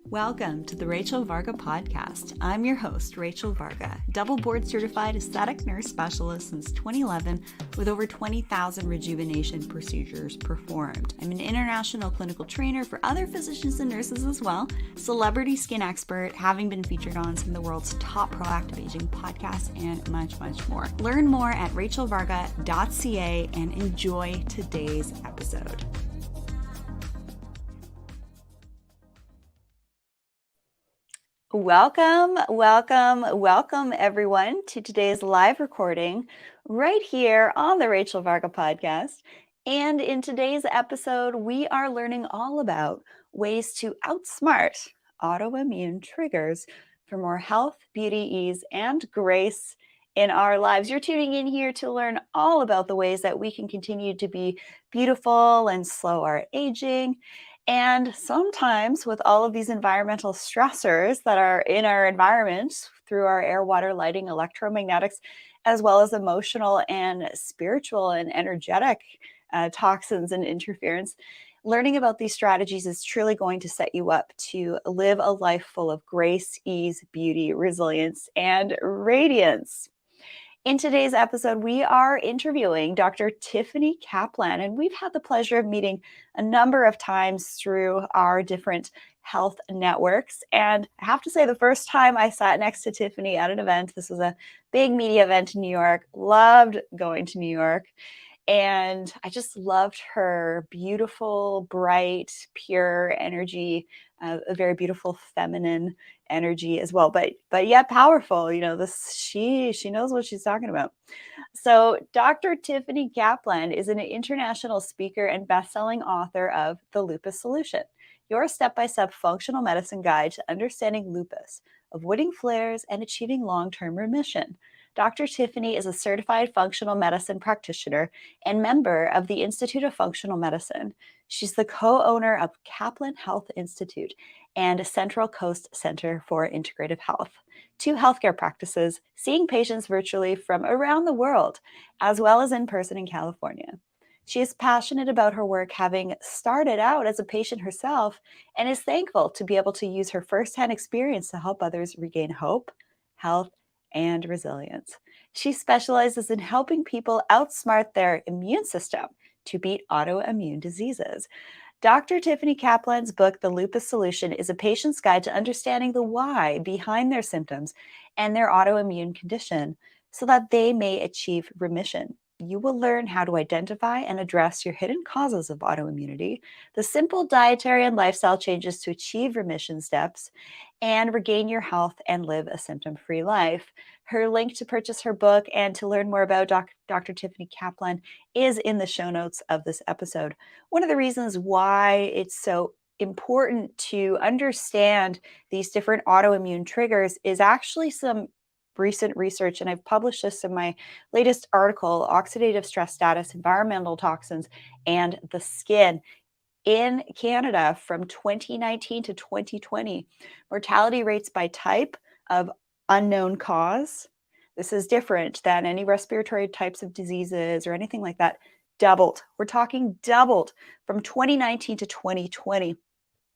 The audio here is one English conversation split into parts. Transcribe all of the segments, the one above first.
Welcome to the Rachel Varga Podcast. I'm your host, Rachel Varga, double board certified aesthetic nurse specialist since 2011 with over 20,000 rejuvenation procedures performed. I'm an international clinical trainer for other physicians and nurses as well, celebrity skin expert, having been featured on some of the world's top proactive aging podcasts, and much, much more. Learn more at rachelvarga.ca and enjoy today's episode. Welcome everyone to today's live recording right here on the Rachel Varga Podcast. And in today's episode, we are learning all about ways to outsmart autoimmune triggers for more health, beauty, ease, and grace in our lives. You're tuning in here to learn all about the ways that we can continue to be beautiful and slow our aging. And sometimes with all of these environmental stressors that are in our environment through our air, water, lighting, electromagnetics, as well as emotional and spiritual and energetic toxins and interference, learning about these strategies is truly going to set you up to live a life full of grace, ease, beauty, resilience, and radiance. In today's episode, we are interviewing Dr. Tiffany Caplan, and we've had the pleasure of meeting a number of times through our different health networks. And I have to say, the first time I sat next to Tiffany at an event, this was a big media event in New York, loved going to New York. And I just loved her beautiful, bright, pure energy, a very beautiful feminine energy as well, but yet powerful. You know, she knows what she's talking about. So Dr. Tiffany Caplan is an international speaker and best-selling author of The Lupus Solution, your step-by-step functional medicine guide to understanding lupus, avoiding flares, and achieving long-term remission. Dr. Tiffany is a certified functional medicine practitioner and member of the Institute of Functional Medicine. She's the co-owner of Kaplan Health Institute and Central Coast Center for Integrative Health, two healthcare practices seeing patients virtually from around the world, as well as in person in California. She is passionate about her work, having started out as a patient herself, and is thankful to be able to use her firsthand experience to help others regain hope, health, and resilience. She specializes in helping people outsmart their immune system to beat autoimmune diseases. Dr. Tiffany Caplan's book, The Lupus Solution, is a patient's guide to understanding the why behind their symptoms and their autoimmune condition so that they may achieve remission. You will learn how to identify and address your hidden causes of autoimmunity, the simple dietary and lifestyle changes to achieve remission steps, and regain your health and live a symptom-free life. Her link to purchase her book and to learn more about Dr. Tiffany Caplan is in the show notes of this episode. One of the reasons why it's so important to understand these different autoimmune triggers is actually some recent research, and I've published this in my latest article, Oxidative Stress Status, Environmental Toxins, and the Skin. In Canada from 2019 to 2020, mortality rates by type of unknown cause, this is different than any respiratory types of diseases or anything like that, doubled. We're talking doubled from 2019 to 2020.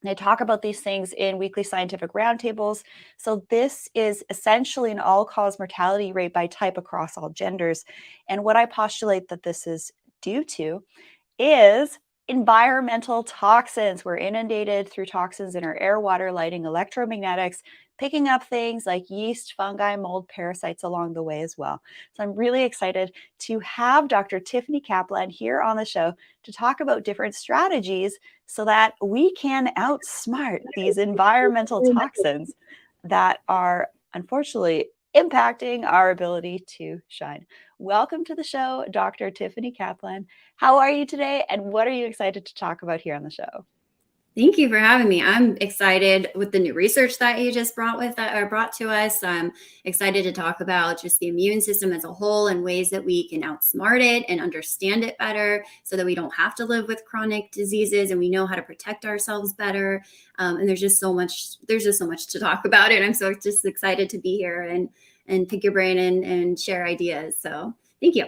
And I talk about these things in weekly scientific roundtables. So this is essentially an all-cause mortality rate by type across all genders. And what I postulate that this is due to is environmental toxins. We're inundated through toxins in our air, water, lighting, electromagnetics, picking up things like yeast, fungi, mold, parasites along the way as well. So I'm really excited to have Dr. Tiffany Caplan here on the show to talk about different strategies so that we can outsmart these environmental toxins that are unfortunately impacting our ability to shine. Welcome to the show, Dr. Tiffany Caplan. How are you today, and what are you excited to talk about here on the show? Thank you for having me. I'm excited with the new research that you just brought to us. I'm excited to talk about just the immune system as a whole and ways that we can outsmart it and understand it better so that we don't have to live with chronic diseases and we know how to protect ourselves better. And there's just so much to talk about it. I'm so just excited to be here and pick your brain and share ideas. So thank you.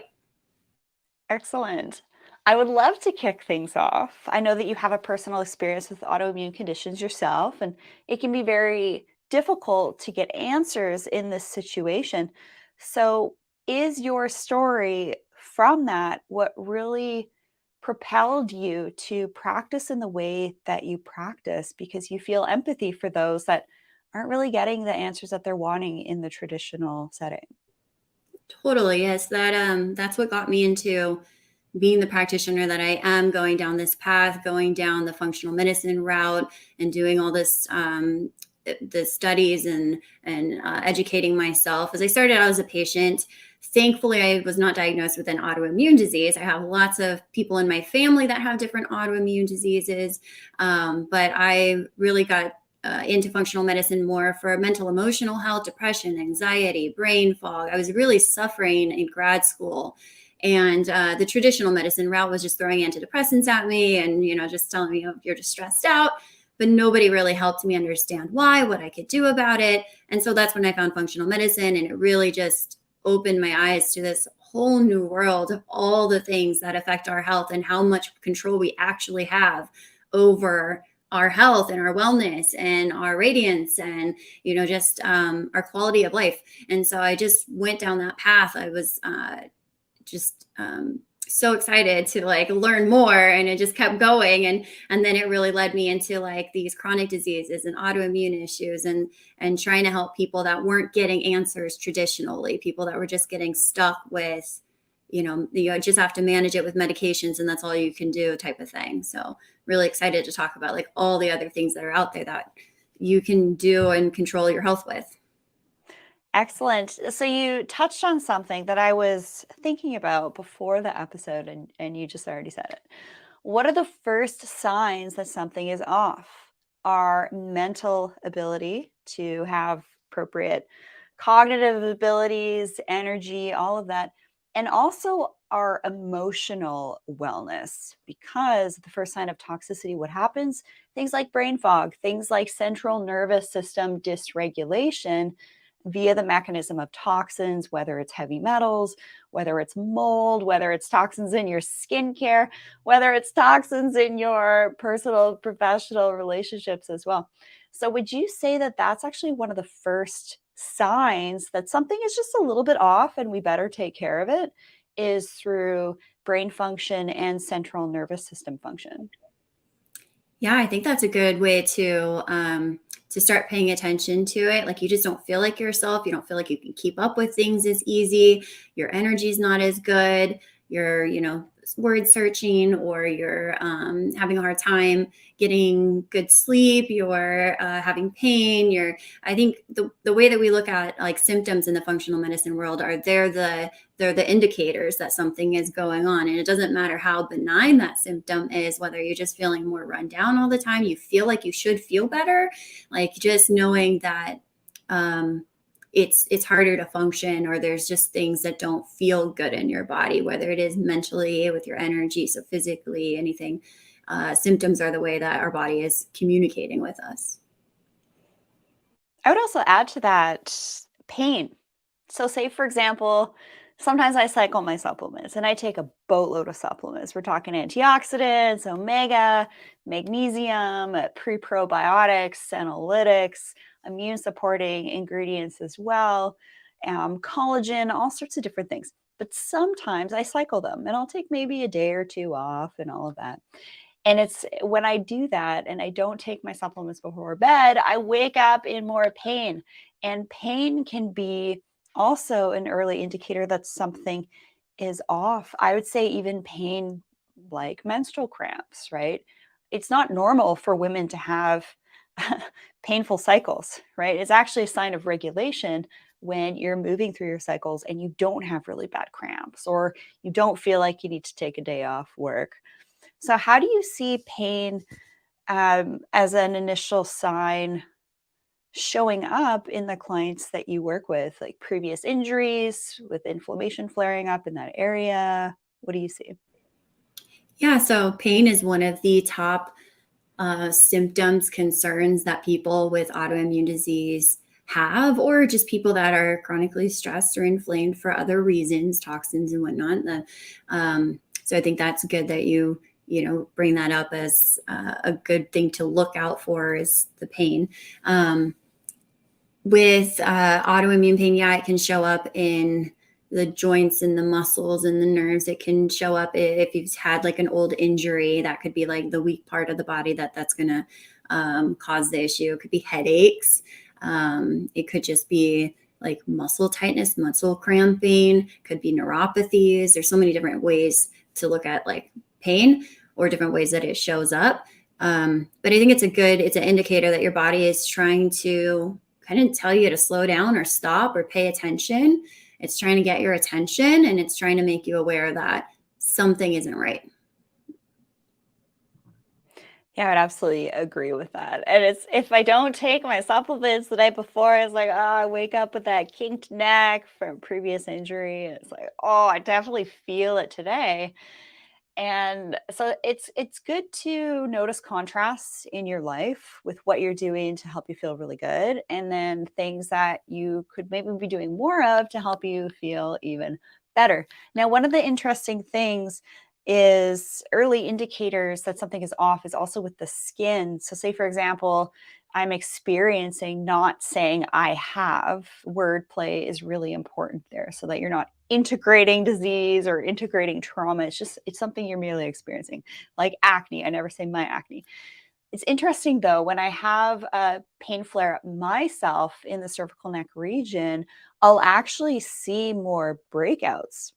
Excellent. I would love to kick things off. I know that you have a personal experience with autoimmune conditions yourself, and it can be very difficult to get answers in this situation. So, is your story from that what really propelled you to practice in the way that you practice because you feel empathy for those that aren't really getting the answers that they're wanting in the traditional setting? Totally, yes. That's what got me into being the practitioner that I am, going down this path, going down the functional medicine route, and doing all this the studies and educating myself. As I started out as a patient, thankfully I was not diagnosed with an autoimmune disease. I have lots of people in my family that have different autoimmune diseases, but I really got into functional medicine more for mental emotional health, depression, anxiety, brain fog. I was really suffering in grad school, and the traditional medicine route was just throwing antidepressants at me and just telling me, oh, you're just stressed out. But nobody really helped me understand why, what I could do about it. And so that's when I found functional medicine, and it really just opened my eyes to this whole new world of all the things that affect our health and how much control we actually have over our health and our wellness and our radiance and just our quality of life. And so I just went down that path. I was just so excited to learn more, and it just kept going, and then it really led me into these chronic diseases and autoimmune issues, and trying to help people that weren't getting answers traditionally, people that were just getting stuck with you just have to manage it with medications and that's all you can do type of thing. So really excited to talk about all the other things that are out there that you can do and control your health with. Excellent. So you touched on something that I was thinking about before the episode, and you just already said it. What are the first signs that something is off? Our mental ability to have appropriate cognitive abilities, energy, all of that, and also our emotional wellness. Because the first sign of toxicity, what happens? Things like brain fog, things like central nervous system dysregulation via the mechanism of toxins, whether it's heavy metals, whether it's mold, whether it's toxins in your skincare, whether it's toxins in your personal, professional relationships as well. So, would you say that that's actually one of the first signs that something is just a little bit off and we better take care of it? Is through brain function and central nervous system function? Yeah, I think that's a good way to start paying attention to it. You just don't feel like yourself. You don't feel like you can keep up with things as easy. Your energy's not as good. You're, word searching, or you're having a hard time getting good sleep. You're having pain. I think the way that we look at symptoms in the functional medicine world are they're the indicators that something is going on. And it doesn't matter how benign that symptom is, whether you're just feeling more run down all the time, you feel like you should feel better, just knowing that it's harder to function, or there's just things that don't feel good in your body, whether it is mentally, with your energy, so physically, anything. Symptoms are the way that our body is communicating with us. I would also add to that pain. So, say, for example, sometimes I cycle my supplements and I take a boatload of supplements. We're talking antioxidants, omega, magnesium, pre-probiotics, analytics, immune supporting ingredients as well, collagen, all sorts of different things. But sometimes I cycle them and I'll take maybe a day or two off and all of that. And it's when I do that and I don't take my supplements before bed, I wake up in more pain. And pain can be also an early indicator that something is off. I would say even pain like menstrual cramps, right? It's not normal for women to have painful cycles, right? It's actually a sign of regulation when you're moving through your cycles and you don't have really bad cramps, or you don't feel like you need to take a day off work. So, how do you see pain as an initial sign showing up in the clients that you work with, like previous injuries, with inflammation flaring up in that area? What do you see? Yeah, so pain is one of the top symptoms, concerns that people with autoimmune disease have, or just people that are chronically stressed or inflamed for other reasons, toxins and whatnot. So I think that's good that you bring that up as a good thing to look out for is the pain. With autoimmune pain, yeah, it can show up in the joints and the muscles and the nerves. It can show up if you've had like an old injury. That could be like the weak part of the body that's going to cause the issue. It could be headaches. It could just be like muscle tightness, muscle cramping, could be neuropathies. There's so many different ways to look at like pain or different ways that it shows up. But I think it's an indicator that your body is trying to kind of tell you to slow down or stop or pay attention. It's trying to get your attention, and it's trying to make you aware that something isn't right. Yeah, I would absolutely agree with that. And it's if I don't take my supplements the night before, it's like, oh, I wake up with that kinked neck from previous injury. It's like, oh, I definitely feel it today. And so it's good to notice contrasts in your life with what you're doing to help you feel really good, and then things that you could maybe be doing more of to help you feel even better. Now, one of the interesting things is early indicators that something is off is also with the skin. So say, for example, I'm experiencing not saying I have. Wordplay is really important there so that you're not integrating disease or integrating trauma. It's something you're merely experiencing, like acne. I never say my acne. It's interesting though, when I have a pain flare up myself in the cervical neck region, I'll actually see more breakouts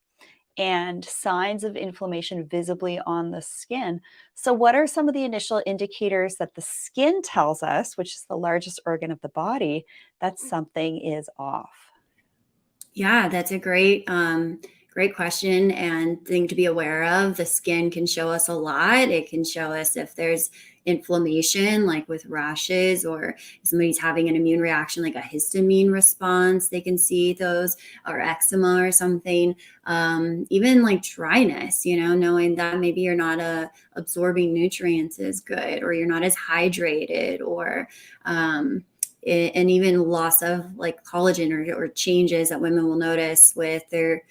and signs of inflammation visibly on the skin. So, what are some of the initial indicators that the skin tells us, which is the largest organ of the body, that something is off? Yeah, that's a great question and thing to be aware of. The skin can show us a lot. It can show us if there's inflammation, like with rashes, or if somebody's having an immune reaction, like a histamine response. They can see those, or eczema or something. Even like dryness, knowing that maybe you're not absorbing nutrients as good, or you're not as hydrated, or and even loss of like collagen or changes that women will notice with their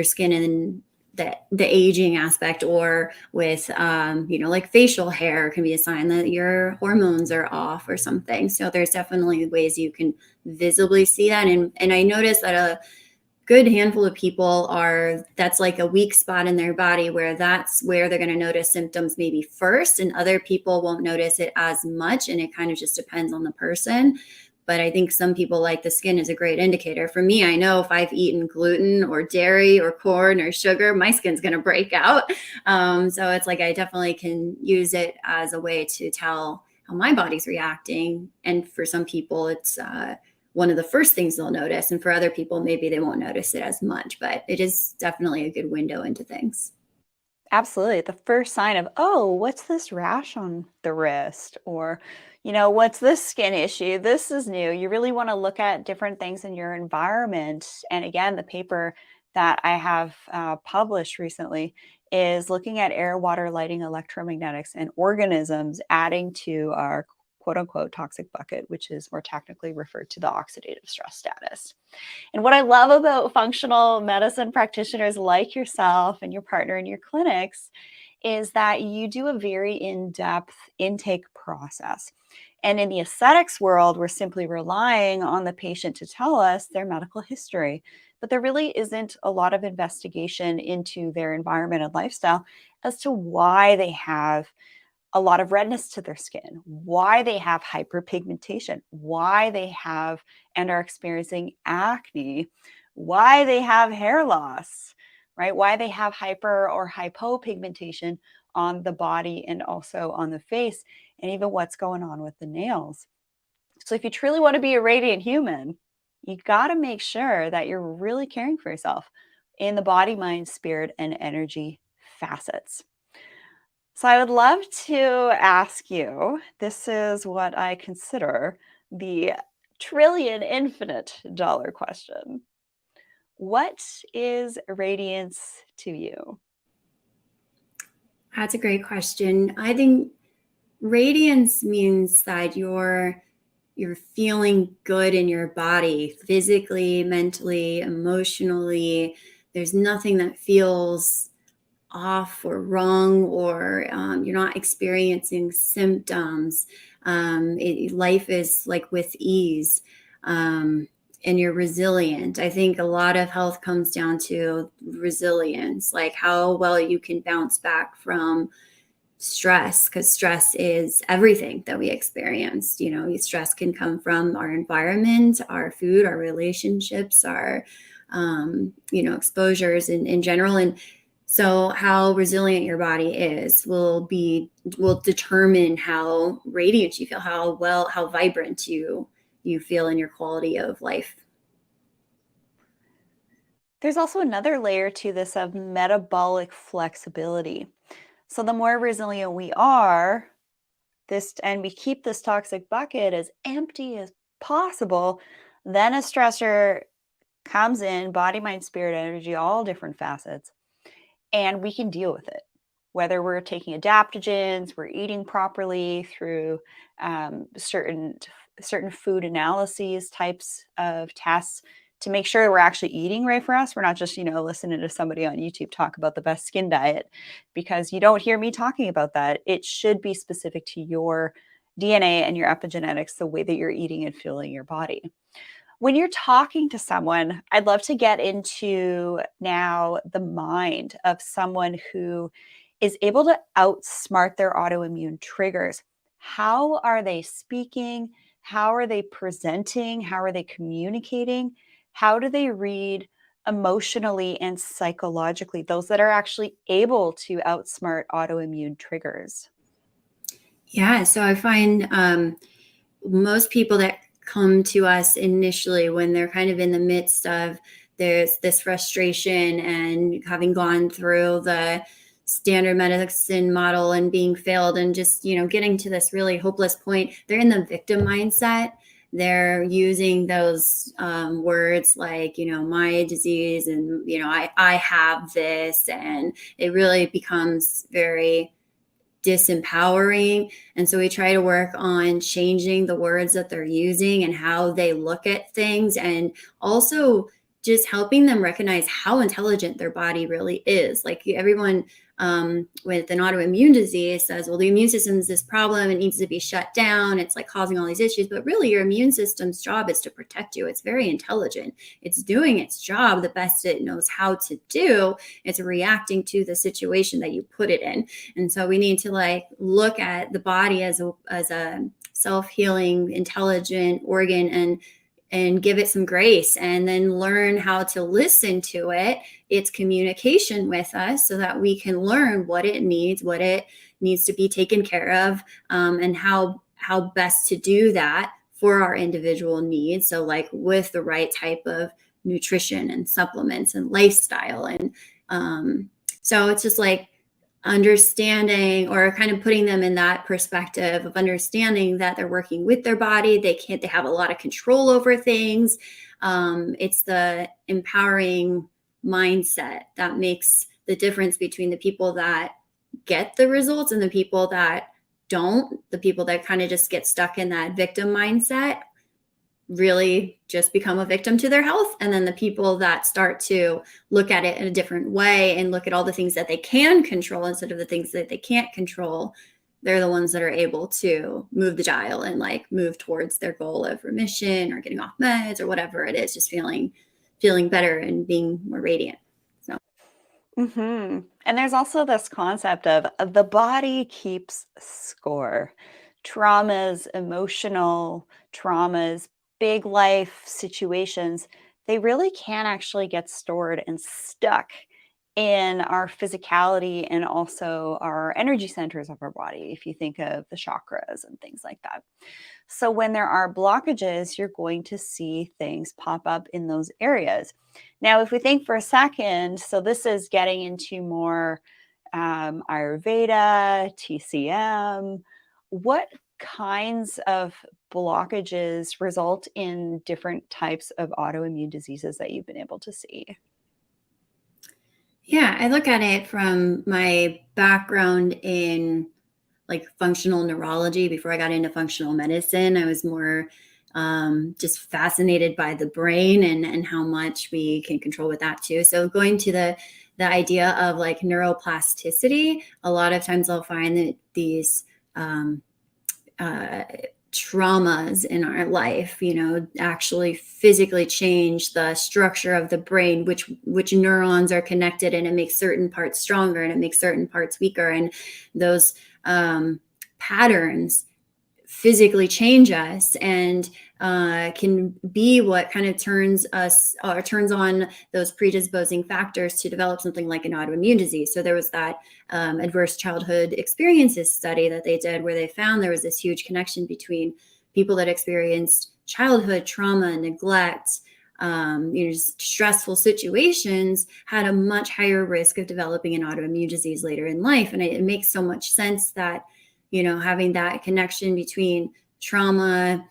skin and the aging aspect, or with like facial hair can be a sign that your hormones are off or something. So there's definitely ways you can visibly see that. And I noticed that a good handful of people that's like a weak spot in their body where that's where they're going to notice symptoms maybe first, and other people won't notice it as much. And it kind of just depends on the person. But I think some people, like the skin is a great indicator. For me, I know if I've eaten gluten or dairy or corn or sugar, my skin's going to break out. So it's like I definitely can use it as a way to tell how my body's reacting. And for some people, it's one of the first things they'll notice. And for other people, maybe they won't notice it as much. But it is definitely a good window into things. Absolutely. The first sign of, oh, what's this rash on the wrist? Or, what's this skin issue? This is new. You really want to look at different things in your environment. And again, the paper that I have published recently is looking at air, water, lighting, electromagnetics, and organisms adding to our quote unquote toxic bucket, which is more technically referred to the oxidative stress status. And what I love about functional medicine practitioners like yourself and your partner in your clinics is that you do a very in-depth intake process. And in the aesthetics world, we're simply relying on the patient to tell us their medical history. But there really isn't a lot of investigation into their environment and lifestyle as to why they have a lot of redness to their skin, why they have hyperpigmentation, why they have and are experiencing acne, why they have hair loss, right? Why they have hyper or hypopigmentation on the body and also on the face, and even what's going on with the nails. So if you truly want to be a radiant human, you got to make sure that you're really caring for yourself in the body, mind, spirit, and energy facets. So I would love to ask you, this is what I consider the trillion infinite dollar question. What is radiance to you? That's a great question. I think radiance means that you're feeling good in your body, physically, mentally, emotionally. There's nothing that feels off or wrong, or you're not experiencing symptoms. Life is like with ease, and you're resilient. I think a lot of health comes down to resilience, like how well you can bounce back from stress, because stress is everything that we experience. Stress can come from our environment, our food, our relationships, our exposures in general. And so how resilient your body is will determine how radiant you feel, how vibrant you feel in your quality of life. There's also another layer to this of metabolic flexibility. So the more resilient we are, and we keep this toxic bucket as empty as possible, then a stressor comes in, body, mind, spirit, energy, all different facets, and we can deal with it. Whether we're taking adaptogens, we're eating properly through certain food analyses types of tests to make sure we're actually eating right for us. We're not just, listening to somebody on YouTube talk about the best skin diet, because you don't hear me talking about that. It should be specific to your DNA and your epigenetics, the way that you're eating and fueling your body. When you're talking to someone, I'd love to get into now the mind of someone who is able to outsmart their autoimmune triggers. How are they speaking? How are they presenting? How are they communicating? How do they read emotionally and psychologically? Those that are actually able to outsmart autoimmune triggers. Yeah, so I find most people that come to us initially when they're kind of in the midst of there's this frustration and having gone through the standard medicine model and being failed and just, getting to this really hopeless point, they're in the victim mindset. They're using those words like, my disease and, I have this, and it really becomes very disempowering. And so we try to work on changing the words that they're using and how they look at things, and also just helping them recognize how intelligent their body really is. Like everyone with an autoimmune disease says, well, the immune system is this problem, it needs to be shut down, it's like causing all these issues. But really your immune system's job is to protect you. It's very intelligent. It's doing its job the best it knows how to do. It's reacting to the situation that you put it in. And so we need to look at the body as a self-healing, intelligent organ, and give it some grace, and then learn how to listen to it, its communication with us, so that we can learn what it needs to be taken care of, and how best to do that for our individual needs. So with the right type of nutrition and supplements and lifestyle. And so it's just understanding, or kind of putting them in that perspective of understanding that they're working with their body. They have a lot of control over things. It's the empowering mindset that makes the difference between the people that get the results and the people that don't. The people that kind of just get stuck in that victim mindset really just become a victim to their health. And then the people that start to look at it in a different way and look at all the things that they can control instead of the things that they can't control, they're the ones that are able to move the dial and move towards their goal of remission or getting off meds or whatever it is, just feeling better and being more radiant. So. Mm-hmm. And there's also this concept of the body keeps score. Traumas, emotional traumas, big life situations, they really can actually get stored and stuck in our physicality and also our energy centers of our body, if you think of the chakras and things like that. So when there are blockages, you're going to see things pop up in those areas. Now, if we think for a second, so this is getting into more Ayurveda, TCM, what kinds of blockages result in different types of autoimmune diseases that you've been able to see? Yeah, I look at it from my background in functional neurology. Before I got into functional medicine, I was more just fascinated by the brain and how much we can control with that too. So going to the the idea of like neuroplasticity. A lot of times I'll find that these traumas in our life, actually physically change the structure of the brain, which neurons are connected, and it makes certain parts stronger and it makes certain parts weaker. And those patterns physically change us and can be what kind of turns on those predisposing factors to develop something like an autoimmune disease. So there was that adverse childhood experiences study that they did where they found there was this huge connection between people that experienced childhood trauma, neglect, stressful situations had a much higher risk of developing an autoimmune disease later in life. And it makes so much sense that having that connection between trauma,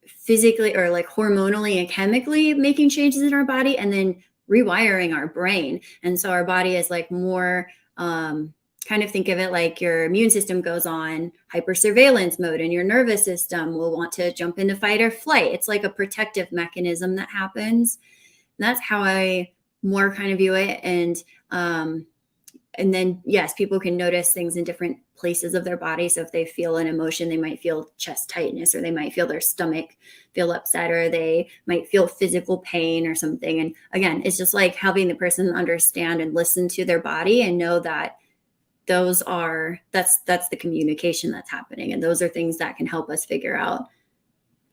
physically or like hormonally and chemically making changes in our body, and then rewiring our brain. And so our body is like more, kind of think of it like your immune system goes on hypersurveillance mode and your nervous system will want to jump into fight or flight. It's like a protective mechanism that happens. And that's how I more kind of view it. And then, yes, people can notice things in different places of their body. So if they feel an emotion, they might feel chest tightness, or they might feel their stomach feel upset, or they might feel physical pain or something. And again, it's just like having the person understand and listen to their body and know that that's the communication that's happening. And those are things that can help us figure out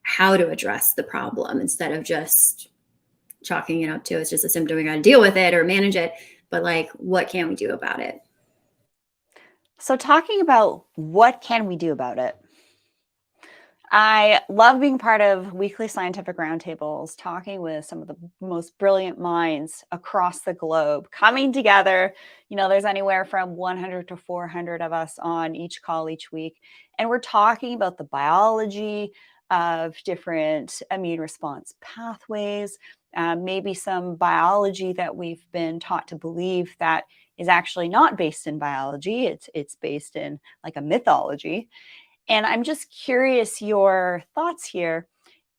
how to address the problem instead of just chalking it up to it's just a symptom, we got to deal with it or manage it. But like, what can we do about it? So talking about what can we do about it, I love being part of weekly scientific roundtables, talking with some of the most brilliant minds across the globe, coming together. There's anywhere from 100 to 400 of us on each call each week. And we're talking about the biology of different immune response pathways, maybe some biology that we've been taught to believe that is actually not based in biology. It's based in like a mythology. And I'm just curious your thoughts here.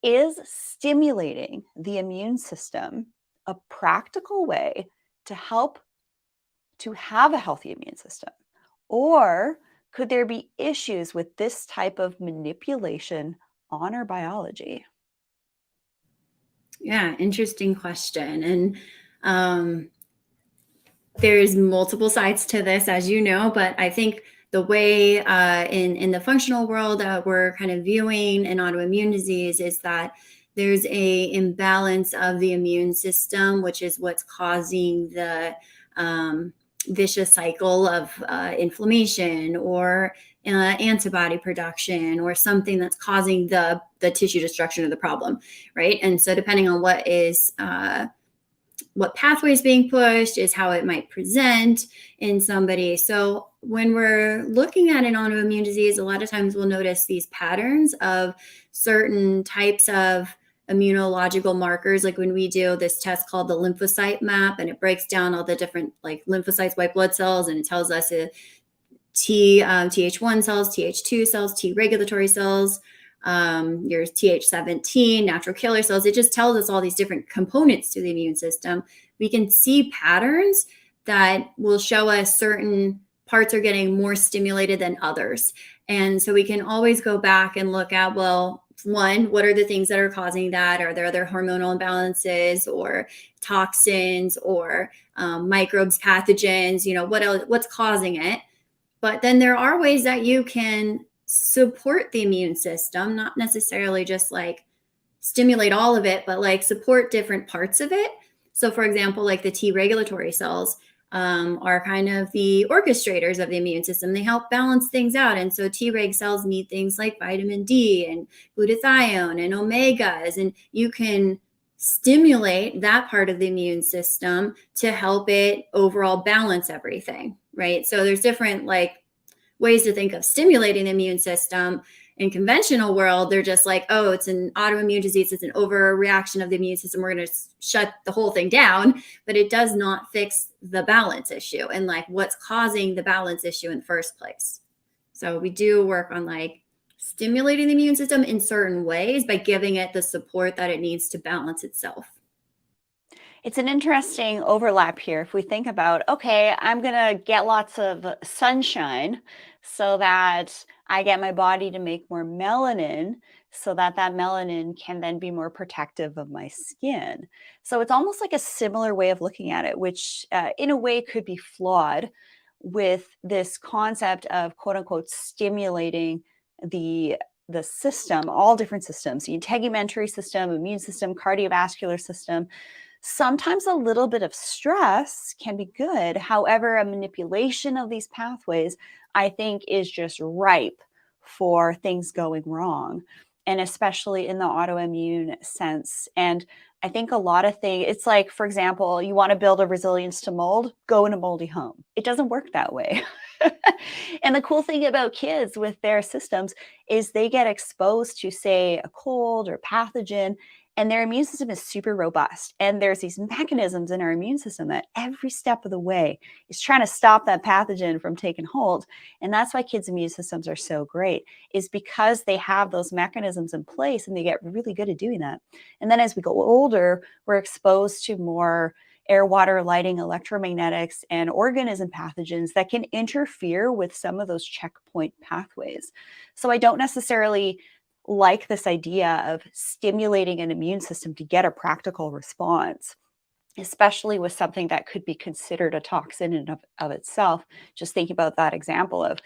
Is stimulating the immune system a practical way to help to have a healthy immune system? Or could there be issues with this type of manipulation on our biology? Yeah, interesting question. And there's multiple sides to this, as you know, but I think the way in the functional world we're kind of viewing an autoimmune disease is that there's a imbalance of the immune system, which is what's causing the vicious cycle of inflammation or antibody production or something that's causing the tissue destruction of the problem, right? And so depending on what pathway is being pushed is how it might present in somebody. So when we're looking at an autoimmune disease, a lot of times we'll notice these patterns of certain types of immunological markers. Like when we do this test called the lymphocyte map, and it breaks down all the different like lymphocytes, white blood cells, and it tells us Th1 cells, Th2 cells, T regulatory cells, your Th17, natural killer cells. It just tells us all these different components to the immune system. We can see patterns that will show us certain parts are getting more stimulated than others. And so we can always go back and look at, well, one, what are the things that are causing that? Are there other hormonal imbalances or toxins or microbes, pathogens? What's causing it? But then there are ways that you can support the immune system, not necessarily just like stimulate all of it, but like support different parts of it. So for example, like the T regulatory cells are kind of the orchestrators of the immune system. They help balance things out. And so Treg cells need things like vitamin D and glutathione and omegas, and you can stimulate that part of the immune system to help it overall balance everything, right? So there's different like ways to think of stimulating the immune system. In conventional world, they're just like, oh, it's an autoimmune disease. It's an overreaction of the immune system. We're going to shut the whole thing down, but it does not fix the balance issue and like what's causing the balance issue in the first place. So we do work on like stimulating the immune system in certain ways by giving it the support that it needs to balance itself. It's an interesting overlap here. If we think about, okay, I'm going to get lots of sunshine so that I get my body to make more melanin so that that melanin can then be more protective of my skin. So it's almost like a similar way of looking at it, which in a way could be flawed with this concept of quote unquote stimulating the system, all different systems, the integumentary system, immune system, cardiovascular system. Sometimes a little bit of stress can be good. However, a manipulation of these pathways, I think, is just ripe for things going wrong, and especially in the autoimmune sense. And I think a lot of things, it's like, for example, you want to build a resilience to mold, go in a moldy home. It doesn't work that way. And the cool thing about kids with their systems is they get exposed to, say, a cold or pathogen, and their immune system is super robust. And there's these mechanisms in our immune system that every step of the way is trying to stop that pathogen from taking hold. And that's why kids' immune systems are so great, is because they have those mechanisms in place and they get really good at doing that. And then as we go older, we're exposed to more air, water, lighting, electromagnetics, and organism pathogens that can interfere with some of those checkpoint pathways. So I don't necessarily like this idea of stimulating an immune system to get a practical response, especially with something that could be considered a toxin in of itself. Just think about that example of,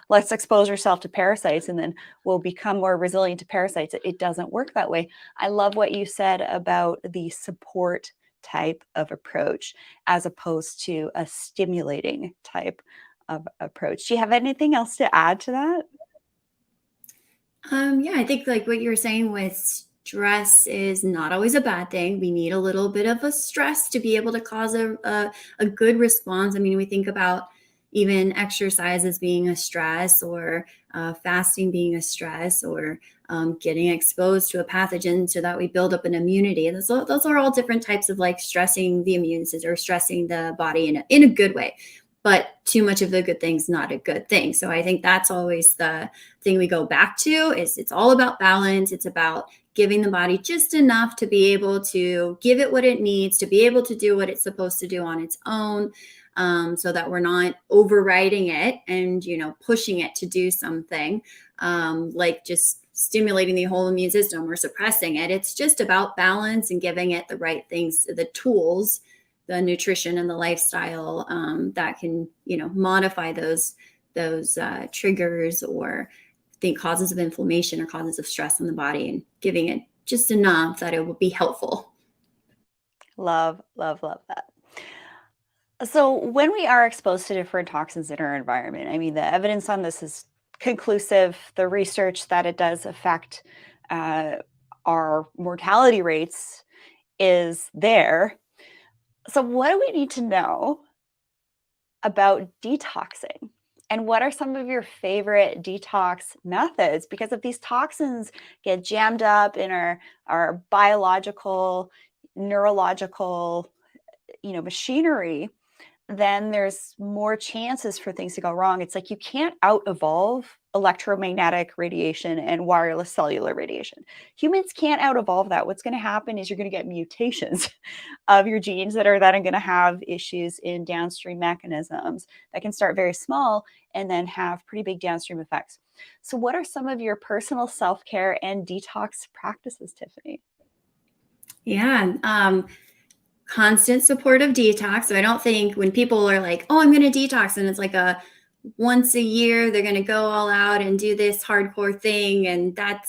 let's expose yourself to parasites and then we'll become more resilient to parasites. It doesn't work that way. I love what you said about the support type of approach as opposed to a stimulating type of approach. Do you have anything else to add to that? Yeah, I think like what you were saying with stress is not always a bad thing. We need a little bit of a stress to be able to cause a good response. I mean, we think about even exercise as being a stress, or fasting being a stress, or getting exposed to a pathogen so that we build up an immunity. And those are all different types of like stressing the immune system or stressing the body in a good way. But too much of the good thing's not a good thing. So I think that's always the thing we go back to, is it's all about balance. It's about giving the body just enough to be able to give it what it needs, to be able to do what it's supposed to do on its own, so that we're not overriding it and, pushing it to do something, like just stimulating the whole immune system or suppressing it. It's just about balance and giving it the right things, the tools, the nutrition and the lifestyle that can, modify those triggers or the causes of inflammation or causes of stress in the body, and giving it just enough that it will be helpful. Love, love, love that. So when we are exposed to different toxins in our environment, I mean, the evidence on this is conclusive. The research that it does affect our mortality rates is there. So what do we need to know about detoxing? And what are some of your favorite detox methods? Because if these toxins get jammed up in our biological, neurological, machinery, then there's more chances for things to go wrong. It's like you can't out-evolve electromagnetic radiation and wireless cellular radiation. Humans can't out-evolve that. What's going to happen is you're going to get mutations of your genes that are then going to have issues in downstream mechanisms that can start very small and then have pretty big downstream effects. So what are some of your personal self-care and detox practices, Tiffany? Yeah. Constant supportive detox. So I don't think when people are like, oh, I'm going to detox, and it's like a once a year, they're going to go all out and do this hardcore thing. And that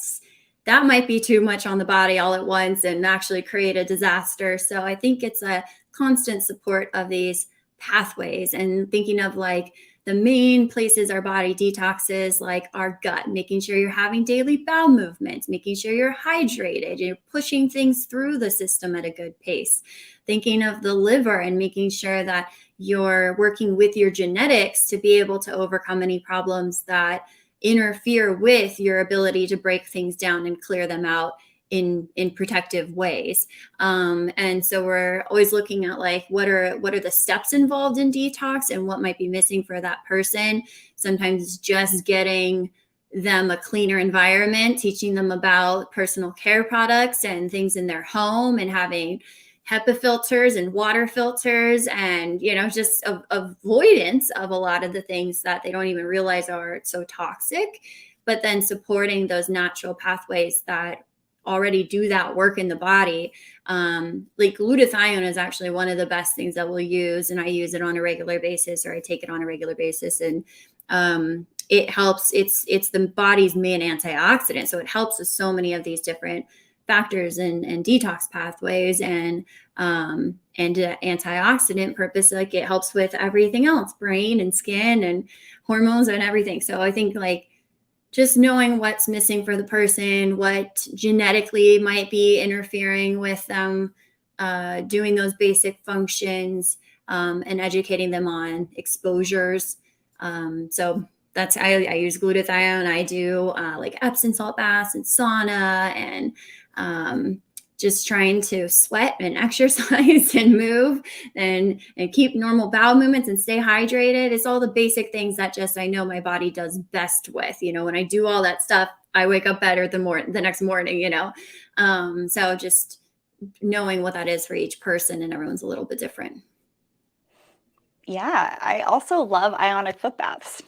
might be too much on the body all at once and actually create a disaster. So I think it's a constant support of these pathways, and thinking of like the main places our body detoxes, like our gut, making sure you're having daily bowel movements, making sure you're hydrated, you're pushing things through the system at a good pace. Thinking of the liver and making sure that you're working with your genetics to be able to overcome any problems that interfere with your ability to break things down and clear them out in protective ways. And so we're always looking at like, what are the steps involved in detox and what might be missing for that person. Sometimes just getting them a cleaner environment, teaching them about personal care products and things in their home, and having HEPA filters and water filters, and, just avoidance of a lot of the things that they don't even realize are so toxic, but then supporting those natural pathways that already do that work in the body. Like glutathione is actually one of the best things that we'll use, and I use it on a regular basis, or I take it on a regular basis. And it helps. It's the body's main antioxidant, so it helps with so many of these different factors and detox pathways and antioxidant purpose. Like it helps with everything else, brain and skin and hormones and everything. So I think like just knowing what's missing for the person, what genetically might be interfering with them doing those basic functions, and educating them on exposures. So that's, I use glutathione. I do like Epsom salt baths and sauna, and just trying to sweat and exercise and move and keep normal bowel movements and stay hydrated. It's all the basic things that just, I know my body does best with, when I do all that stuff, I wake up better the next morning, so just knowing what that is for each person, and everyone's a little bit different. Yeah, I also love ionic foot baths.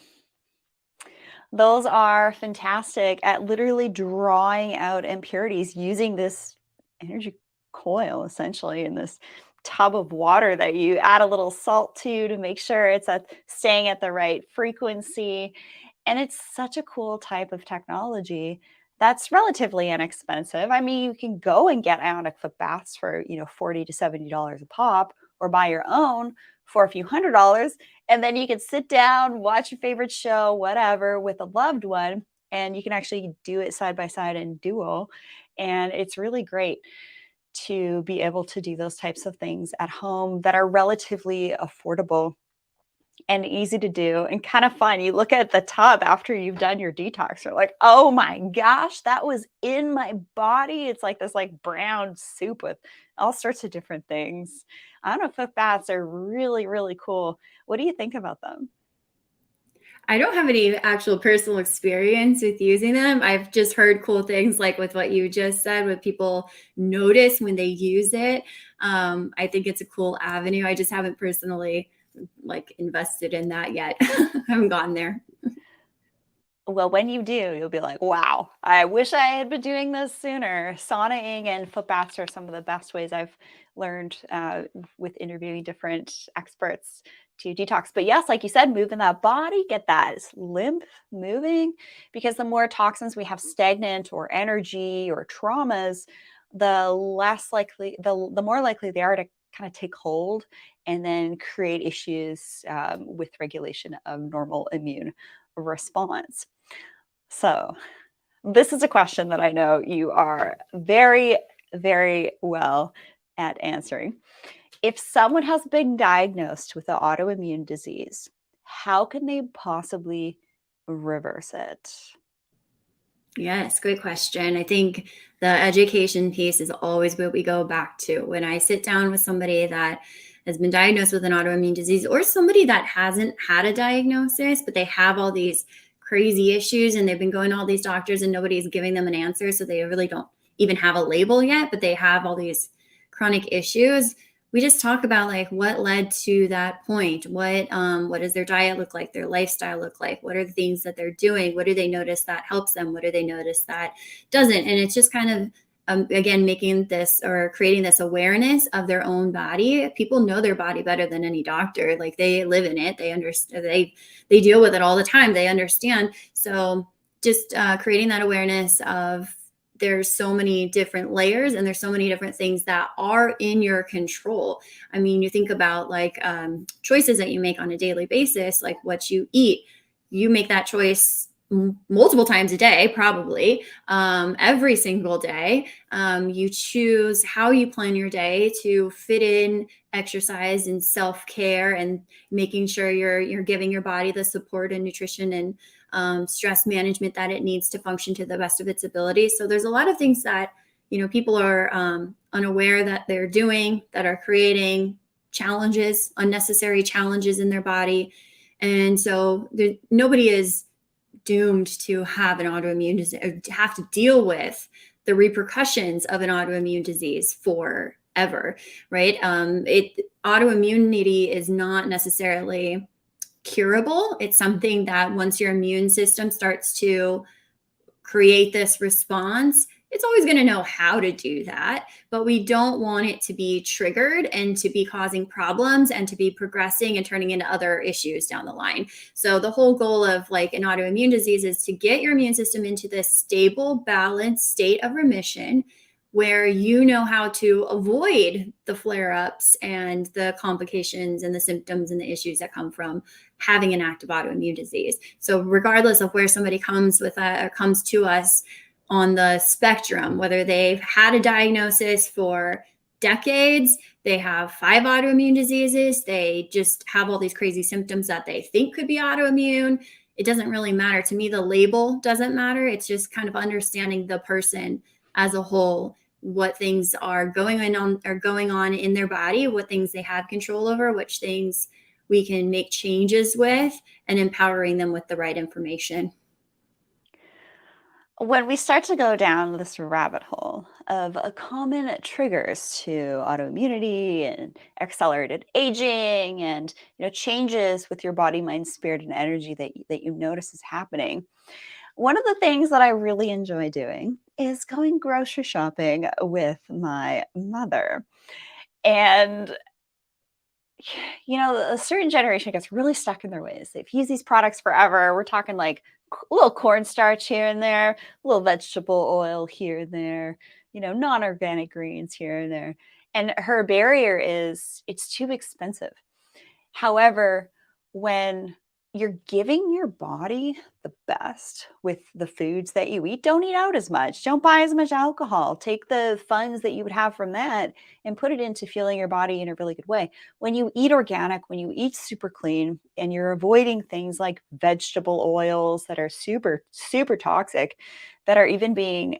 Those are fantastic at literally drawing out impurities using this energy coil, essentially, in this tub of water that you add a little salt to make sure it's staying at the right frequency. And it's such a cool type of technology that's relatively inexpensive. I mean, you can go and get ionic foot baths for, $40 to $70 a pop, or buy your own for a few $100s. And then you can sit down, watch your favorite show, whatever, with a loved one. And you can actually do it side by side in duo. And it's really great to be able to do those types of things at home that are relatively affordable and easy to do and kind of fun. You look at the tub after you've done your detox, you're like, oh my gosh, that was in my body. It's like this like brown soup with all sorts of different things. I don't know, foot baths are really, really cool. What do you think about them? I don't have any actual personal experience with using them. I've just heard cool things like with what you just said, what people notice when they use it. I think it's a cool avenue. I just haven't personally invested in that yet. I haven't gotten there. Well, when you do, you'll be like, wow, I wish I had been doing this sooner. Saunaing and foot baths are some of the best ways I've learned with interviewing different experts to detox. But yes, like you said, moving that body, get that lymph moving, because the more toxins we have stagnant or energy or traumas, the less likely, the more likely they are to kind of take hold and then create issues with regulation of normal immune response. So this is a question that I know you are very, very well at answering. If someone has been diagnosed with an autoimmune disease, how can they possibly reverse it? Yes, great question. I think the education piece is always what we go back to. When I sit down with somebody that has been diagnosed with an autoimmune disease, or somebody that hasn't had a diagnosis, but they have all these crazy issues and they've been going to all these doctors and nobody's giving them an answer, so they really don't even have a label yet, but they have all these chronic issues. We just talk about what led to that point. What does their diet look like? Their lifestyle look like? What are the things that they're doing? What do they notice that helps them? What do they notice that doesn't? And it's just kind of, again, making this or creating this awareness of their own body. People know their body better than any doctor. They live in it. They understand. They deal with it all the time. They understand. So just creating that awareness of, there's so many different layers and there's so many different things that are in your control. I mean, you think about choices that you make on a daily basis, like what you eat. You make that choice multiple times a day, probably every single day. You choose how you plan your day to fit in exercise and self-care, and making sure you're giving your body the support and nutrition and stress management that it needs to function to the best of its ability. So there's a lot of things that, people are unaware that they're doing, that are creating challenges, unnecessary challenges in their body. And so nobody is doomed to have an autoimmune disease, or to have to deal with the repercussions of an autoimmune disease for ever, right? Autoimmunity is not necessarily curable. It's something that once your immune system starts to create this response, it's always going to know how to do that, but we don't want it to be triggered and to be causing problems and to be progressing and turning into other issues down the line. So the whole goal of like an autoimmune disease is to get your immune system into this stable, balanced state of remission where you know how to avoid the flare-ups and the complications and the symptoms and the issues that come from having an active autoimmune disease. So regardless of where somebody comes to us on the spectrum, whether they've had a diagnosis for decades, they have 5 autoimmune diseases, they just have all these crazy symptoms that they think could be autoimmune, it doesn't really matter. To me, the label doesn't matter. It's just kind of understanding the person as a whole, what things are going on in their body, what things they have control over, which things we can make changes with, and empowering them with the right information. When we start to go down this rabbit hole of common triggers to autoimmunity and accelerated aging and changes with your body, mind, spirit, and energy that you notice is happening, one of the things that I really enjoy doing is going grocery shopping with my mother. And a certain generation gets really stuck in their ways. They've used these products forever. We're talking like a little cornstarch here and there, a little vegetable oil here and there, non-organic greens here and there. And her barrier is it's too expensive. However, when you're giving your body the best with the foods that you eat, don't eat out as much. Don't buy as much alcohol. Take the funds that you would have from that and put it into fueling your body in a really good way. When you eat organic, when you eat super clean, and you're avoiding things like vegetable oils that are super, super toxic, that are even being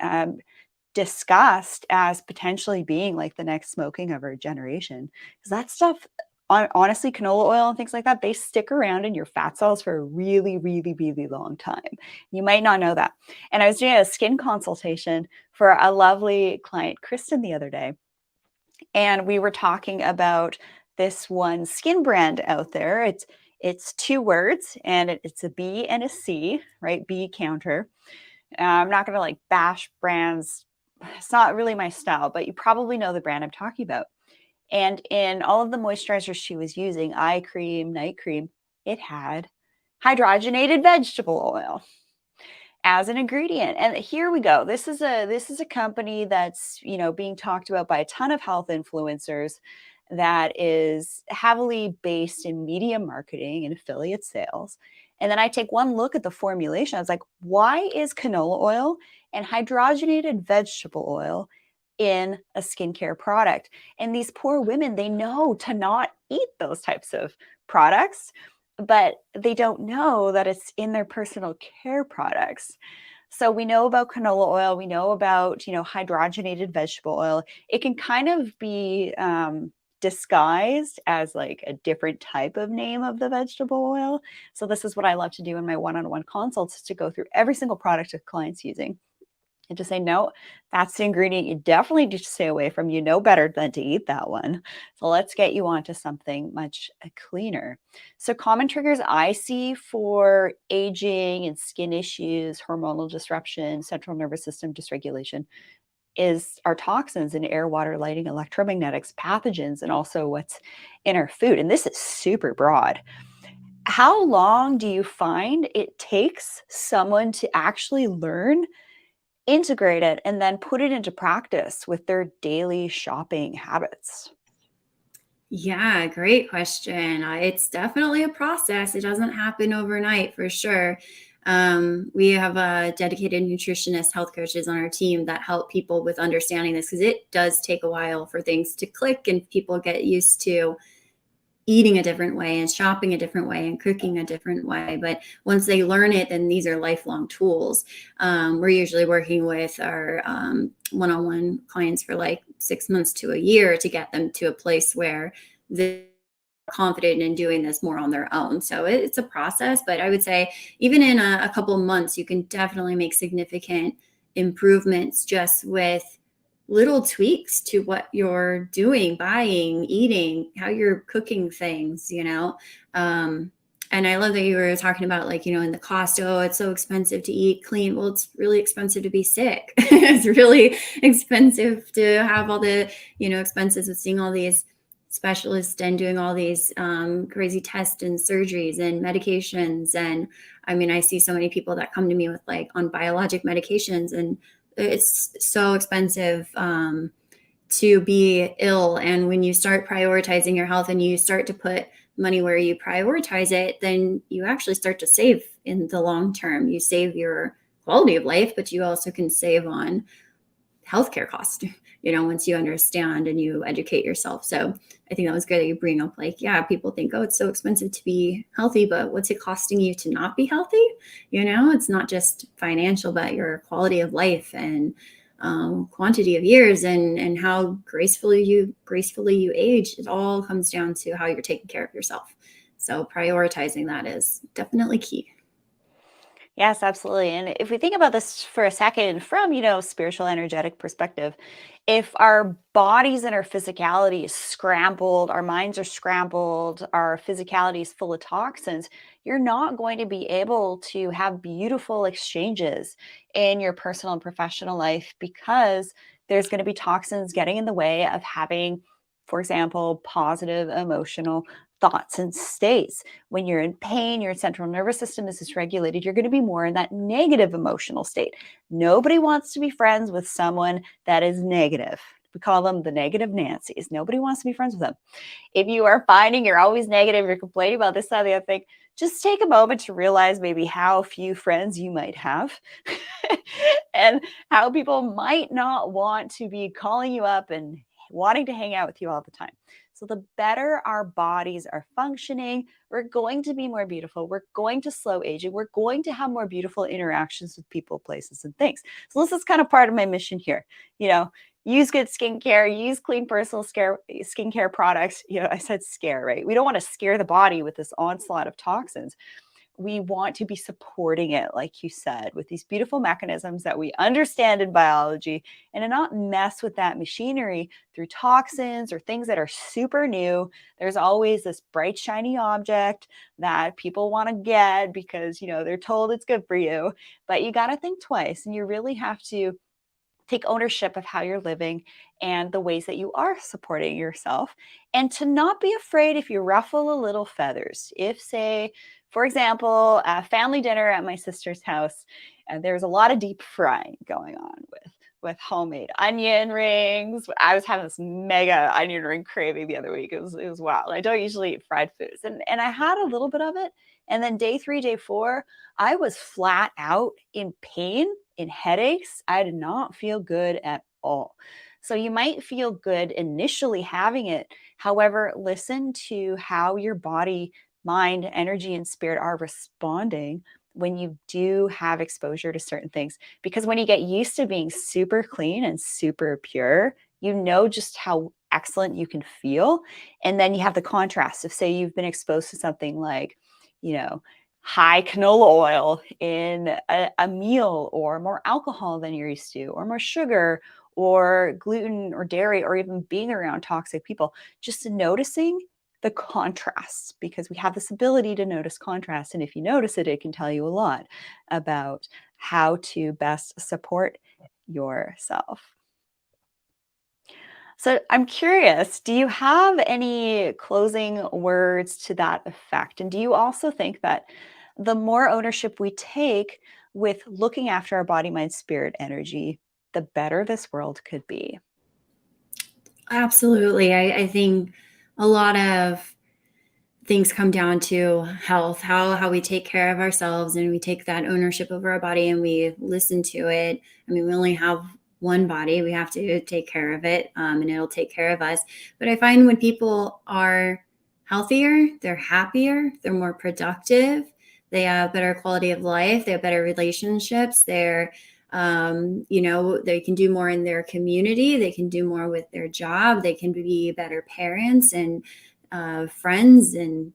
discussed as potentially being like the next smoking of our generation, because that stuff, honestly, canola oil and things like that, they stick around in your fat cells for a really, really, really long time. You might not know that. And I was doing a skin consultation for a lovely client, Kristen, the other day. And we were talking about this one skin brand out there. It's 2 words, and it's a B and a C, right? B counter. I'm not going to like bash brands. It's not really my style, but you probably know the brand I'm talking about. And in all of the moisturizers she was using, eye cream, night cream, it had hydrogenated vegetable oil as an ingredient. And here we go. This is a company that's, being talked about by a ton of health influencers, that is heavily based in media marketing and affiliate sales. And then I take one look at the formulation. I was like, why is canola oil and hydrogenated vegetable oil in a skincare product? And these poor women, they know to not eat those types of products, but they don't know that it's in their personal care products. So we know about canola oil, we know about, hydrogenated vegetable oil. It can kind of be disguised as like a different type of name of the vegetable oil. So this is what I love to do in my one-on-one consults, is to go through every single product a client's using and just say, no, that's the ingredient you definitely need to stay away from. You know better than to eat that one. So let's get you onto something much cleaner. So common triggers I see for aging and skin issues, hormonal disruption, central nervous system dysregulation, is our toxins in air, water, lighting, electromagnetics, pathogens, and also what's in our food. And this is super broad. How long do you find it takes someone to actually learn, integrate it, and then put it into practice with their daily shopping habits? Yeah, great question. It's definitely a process. It doesn't happen overnight for sure. We have dedicated nutritionist health coaches on our team that help people with understanding this, because it does take a while for things to click and people get used to eating a different way and shopping a different way and cooking a different way. But once they learn it, then these are lifelong tools. We're usually working with our one-on-one clients for like 6 months to a year to get them to a place where they're confident in doing this more on their own. So it's a process, but I would say even in a couple months, you can definitely make significant improvements just with little tweaks to what you're doing, buying, eating, how you're cooking things, and I love that you were talking about, like, in the cost, oh, it's so expensive to eat clean. Well, it's really expensive to be sick. It's really expensive to have all the, expenses of seeing all these specialists and doing all these crazy tests and surgeries and medications. And I mean, I see so many people that come to me with like on biologic medications, and it's so expensive to be ill. And when you start prioritizing your health and you start to put money where you prioritize it, then you actually start to save in the long term. You save your quality of life, but you also can save on healthcare costs, once you understand and you educate yourself. So I think that was good that you bring up, like, yeah, people think, oh, it's so expensive to be healthy, but what's it costing you to not be healthy? It's not just financial, but your quality of life and quantity of years and how gracefully you age. It all comes down to how you're taking care of yourself. So prioritizing that is definitely key. Yes, absolutely. And if we think about this for a second from, spiritual energetic perspective, if our bodies and our physicality is scrambled, our minds are scrambled, our physicality is full of toxins, you're not going to be able to have beautiful exchanges in your personal and professional life, because there's going to be toxins getting in the way of having, for example, positive emotional thoughts and states. When you're in pain, your central nervous system is dysregulated, you're going to be more in that negative emotional state. Nobody wants to be friends with someone that is negative. We call them the negative Nancy's. Nobody wants to be friends with them. If you are finding you're always negative, you're complaining about this, that, the other thing, just take a moment to realize maybe how few friends you might have and how people might not want to be calling you up and wanting to hang out with you all the time. So the better our bodies are functioning, we're going to be more beautiful. We're going to slow aging. We're going to have more beautiful interactions with people, places, and things. So this is kind of part of my mission here. Use good skincare, use clean personal skincare products. I said scare, right? We don't want to scare the body with this onslaught of toxins. We want to be supporting it, like you said, with these beautiful mechanisms that we understand in biology, and to not mess with that machinery through toxins or things that are super new. There's always this bright, shiny object that people want to get because, they're told it's good for you, but you got to think twice, and you really have to take ownership of how you're living and the ways that you are supporting yourself, and to not be afraid if you ruffle a little feathers. If, say, for example, a family dinner at my sister's house, there's a lot of deep frying going on with homemade onion rings. I was having this mega onion ring craving the other week. It was wild. I don't usually eat fried foods, and I had a little bit of it. And then day 3, day 4, I was flat out in pain, in headaches. I did not feel good at all. So you might feel good initially having it. However, listen to how your body, mind, energy, and spirit are responding when you do have exposure to certain things. Because when you get used to being super clean and super pure, just how excellent you can feel. And then you have the contrast of, say, you've been exposed to something like, high canola oil in a meal, or more alcohol than you're used to, or more sugar, or gluten or dairy, or even being around toxic people. Just noticing the contrasts, because we have this ability to notice contrast. And if you notice it, it can tell you a lot about how to best support yourself. So I'm curious, do you have any closing words to that effect? And do you also think that the more ownership we take with looking after our body, mind, spirit, energy, the better this world could be? Absolutely. I think a lot of things come down to health, how we take care of ourselves, and we take that ownership over our body and we listen to it. I mean, we only have one body. We have to take care of it, and it'll take care of us. But I find when people are healthier, they're happier, they're more productive, they have better quality of life, they have better relationships, they can do more in their community, they can do more with their job, they can be better parents and friends, and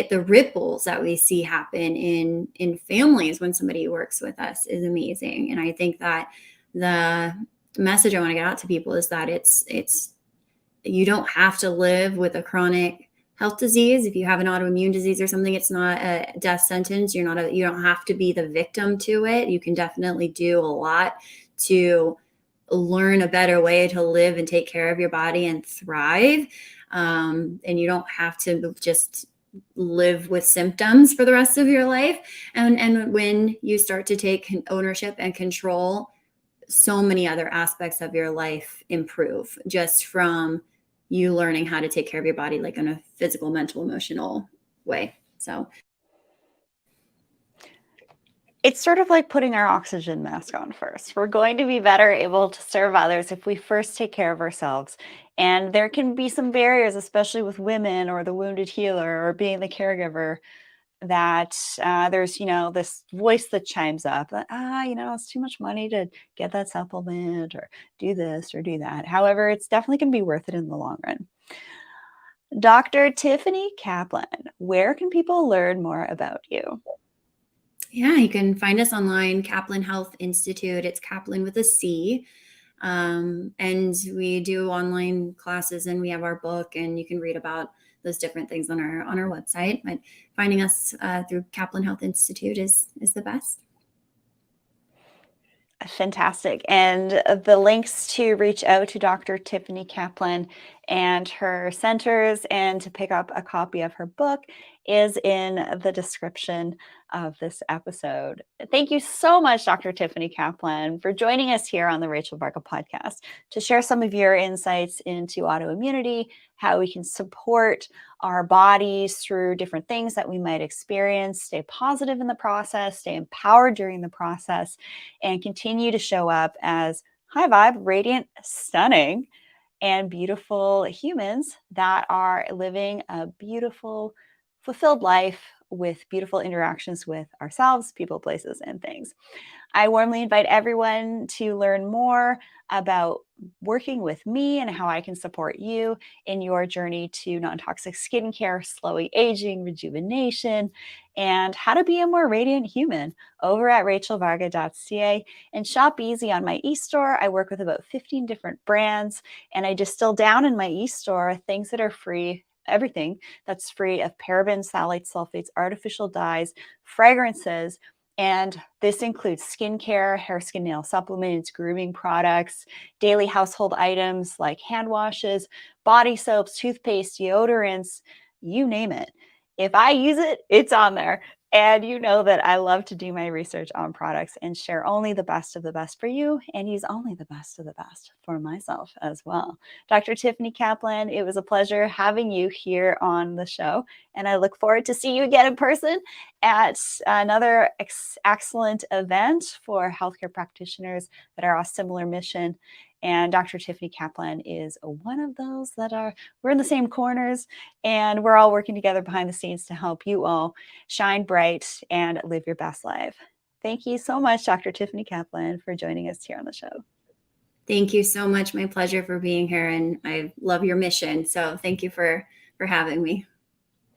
the ripples that we see happen in families when somebody works with us is amazing. And I think that the message I want to get out to people is that it's you don't have to live with a chronic health disease. If you have an autoimmune disease or something, it's not a death sentence. You don't have to be the victim to it. You can definitely do a lot to learn a better way to live and take care of your body and thrive. And you don't have to just live with symptoms for the rest of your life. And when you start to take ownership and control, so many other aspects of your life improve just from you learning how to take care of your body, like in a physical, mental, emotional way. So it's sort of like putting our oxygen mask on first. We're going to be better able to serve others if we first take care of ourselves. And there can be some barriers, especially with women or the wounded healer or being the caregiver, that there's, this voice that chimes up that, it's too much money to get that supplement or do this or do that. However, it's definitely going to be worth it in the long run. Dr. Tiffany Caplan, where can people learn more about you? Yeah, you can find us online, Caplan Health Institute. It's Caplan with a C. And we do online classes, and we have our book, and you can read about those different things on our website. But finding us through Caplan Health Institute is the best. Fantastic. And the links to reach out to Dr. Tiffany Caplan and her centers and to pick up a copy of her book is in the description of this episode. Thank you so much, Dr. Tiffany Caplan, for joining us here on the Rachel Varga Podcast to share some of your insights into autoimmunity, how we can support our bodies through different things that we might experience, stay positive in the process, stay empowered during the process, and continue to show up as high vibe, radiant, stunning, and beautiful humans that are living a beautiful, fulfilled life with beautiful interactions with ourselves, people, places, and things. I warmly invite everyone to learn more about working with me and how I can support you in your journey to non-toxic skincare, slowly aging, rejuvenation, and how to be a more radiant human over at rachelvarga.ca. And shop easy on my e-store. I work with about 15 different brands, and I distill down in my e-store things that are free, everything that's free of parabens, phthalates, sulfates, artificial dyes, fragrances. And this includes skincare, hair, skin, nail supplements, grooming products, daily household items like hand washes, body soaps, toothpaste, deodorants, you name it. If I use it, it's on there. And you know that I love to do my research on products and share only the best of the best for you and use only the best of the best for myself as well. Dr. Tiffany Caplan, it was a pleasure having you here on the show. And I look forward to see you again in person at another excellent event for healthcare practitioners that are on a similar mission. And Dr. Tiffany Caplan is one of those that we're in the same corners, and we're all working together behind the scenes to help you all shine bright and live your best life. Thank you so much, Dr. Tiffany Caplan, for joining us here on the show. Thank you so much. My pleasure for being here. And I love your mission. So thank you for having me.